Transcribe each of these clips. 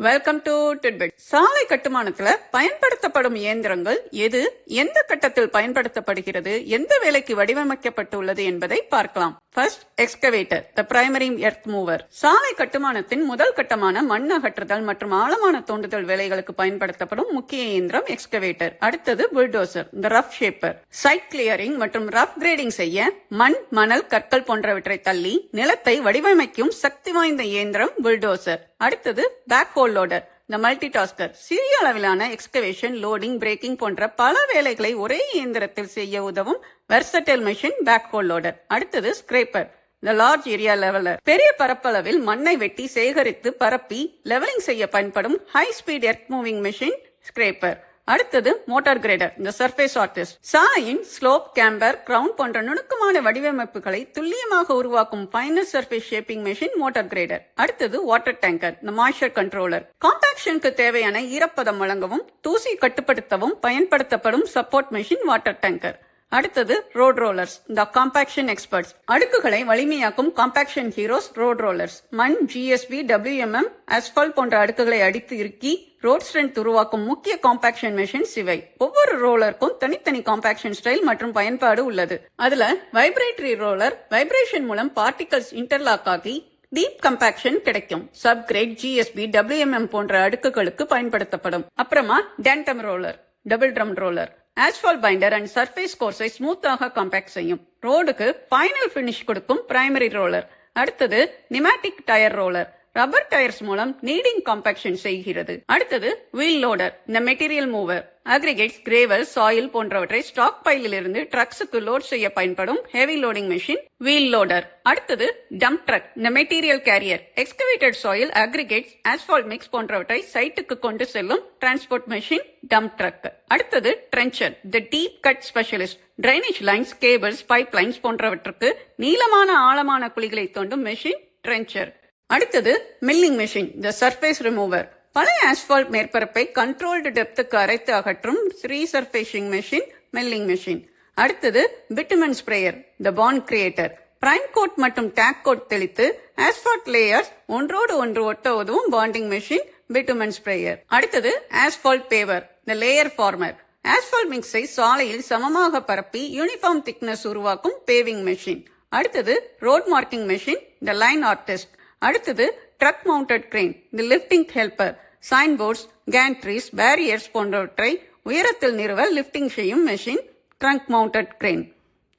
Welcome to titbit. சாலை கட்டுமானத்துல பயன்படுத்தப்படும் இயந்திரங்கள் எது, எந்த கட்டத்தில் பயன்படுத்தப்படுகிறது, எந்த வேலைக்கு வடிவமைக்கப்பட்டுள்ளது என்பதை பார்க்கலாம். First, excavator, the primary earth மூவர். சாலை கட்டுமானத்தின் முதல் கட்டமான மண் அகற்றுதல் மற்றும் ஆழமான தோண்டுதல் வேலைகளுக்கு பயன்படுத்தப்படும் முக்கிய இயந்திரம் எக்ஸ்கவேட்டர். அடுத்தது bulldozer, the rough shaper. Site clearing மற்றும் ரஃப் கிரேடிங் செய்ய மண், மணல், கற்கள் போன்றவற்றை தள்ளி நிலத்தை வடிவமைக்கும் சக்தி வாய்ந்த இயந்திரம் புல்டோசர். அடுத்தது பேக்ஹோல் லோடர், இந்த மல்டி டாஸ்கர். சிறிய அளவிலான எக்ஸ்கவேஷன், லோடிங், பிரேக்கிங் போன்ற பல வேலைகளை ஒரே இயந்திரத்தில் செய்ய உதவும் வெர்சடைல் மெஷின் பேக்ஹோல் லோடர். அடுத்தது ஸ்கிரேப்பர், இந்த லார்ஜ் ஏரியா லெவலர். பெரிய பரப்பளவில் மண்ணை வெட்டி சேகரித்து பரப்பி லெவலிங் செய்ய பயன்படும் high speed earth moving machine scraper. அடுத்தது மோட்டார் கிரேடர், இந்த சர்ஃபேஸ் ஆர்டிஸ்ட். சாலையின் ஸ்லோப், கேம்பர், கிரவுண்ட் போன்ற நுணுக்கமான வடிவமைப்புகளை துல்லியமாக உருவாக்கும் finer surface shaping machine motor greater. அடுத்தது வாட்டர் டேங்கர், இந்த மாய்ஸ்சர் கண்ட்ரோலர். காம்பாக்ஷனுக்கு தேவையான ஈரப்பதம் வழங்கவும் தூசி கட்டுப்படுத்தவும் பயன்படுத்தப்படும் சப்போர்ட் மெஷின் வாட்டர் டேங்கர். அடுத்தது ரோட் ரோலர்ஸ், இந்த காம்பாக்ஷன் எக்ஸ்பர்ட்ஸ். அடுக்குகளை வலிமையாக்கும் காம்பாக்ஷன் ஹீரோஸ் ரோட் ரோலர்ஸ். மண், GSB, WMM, அஸ்பால்ட் போன்ற அடுக்குகளை அடித்து இறுக்கி ரோட் ஸ்ட்ரென்த் உருவாக்கும் முக்கிய காம்பாக்ஷன் மெஷின் இவை. ஒவ்வொரு ரோலருக்கும் தனித்தனி காம்பாக்ஷன் ஸ்டைல் மற்றும் பயன்பாடு உள்ளது. அதுல வைப்ரேட்டரி ரோலர் வைப்ரேஷன் மூலம் பார்ட்டிகல்ஸ் இன்டர்லாக் ஆகி டீப் கம்பாக்ஷன் கிடைக்கும். சப்கிரேட், GSB, WMM போன்ற அடுக்குகளுக்கு பயன்படுத்தப்படும். அப்புறமா tandem roller, double drum roller. Asphalt binder and surface கோர்ஸை ஸ்மூத்தாக காம்பாக்ட் செய்யும். ரோடுக்கு ஃபைனல் பினிஷ் கொடுக்கும் பிரைமரி ரோலர். அடுத்தது pneumatic tyre roller, rubber tyres மூலம் நீடிங் காம்பாக்ஷன் செய்கிறது. அடுத்தது வீல் லோடர், இந்த மெட்டீரியல் மூவர். அக்ரிகேட்ஸ், கிரேவல், சாயில் போன்றவற்றை ஸ்டாக் பைலில் இருந்து ட்ரக்ஸுக்கு லோட் செய்ய பயன்படும் heavy loading machine wheel loader. அடுத்தது டம்ப் ட்ரக், இந்த material carrier. Excavated soil, aggregates, asphalt mix போன்றவற்றை சைட்டுக்கு கொண்டு செல்லும் டிரான்ஸ்போர்ட் மெஷின் டம்ப் ட்ரக். அடுத்தது trencher, the deep cut specialist. Drainage lines, cables, pipe lines போன்றவற்றுக்கு நீளமான ஆழமான குழிகளை தோண்டும் மெஷின் ட்ரென்ச்சர். அடுத்தது milling machine, the surface remover. பழைய ஆஸ்பால்ட் மேற்பரப்பை கண்ட்ரோல்டு டெப்த்துக்கு அரைத்து அகற்றும் ரீசர்ஃபேசிங் மெஷின் மில்லிங் மெஷின். அடுத்தது bitumen sprayer, the bond creator. Prime coat மற்றும் டேக் கோட் தெளித்து ஆஸ்பால்ட் லேயர்ஸ் ஒன்றோடு ஒன்று ஒட்ட உதவும் பாண்டிங் மெஷின் பிட்டுமன் ஸ்ப்ரேயர். அடுத்தது asphalt paver, the layer former. Asphalt மிக்ஸை சாலையில் சமமாக பரப்பி யூனிஃபார்ம் திக்னஸ் உருவாக்கும் பேவிங் மெஷின். அடுத்தது road marking machine, the line artist. அடுத்தது truck mounted crane, the lifting helper. Sign boards, gantries, barriers போன்றவற்றை உயரத்தில் நிறுவ லிப்டிங் செய்யும் மெஷின் ட்ரங்க் மவுண்டட் கிரேன்.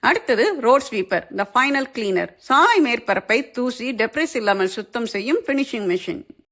அடுத்தது road sweeper, the final cleaner. சாலை மேற்பரப்பை தூசி, டெப்ரிஸ் இல்லாமல் சுத்தம் செய்யும் பினிஷிங் மெஷின்.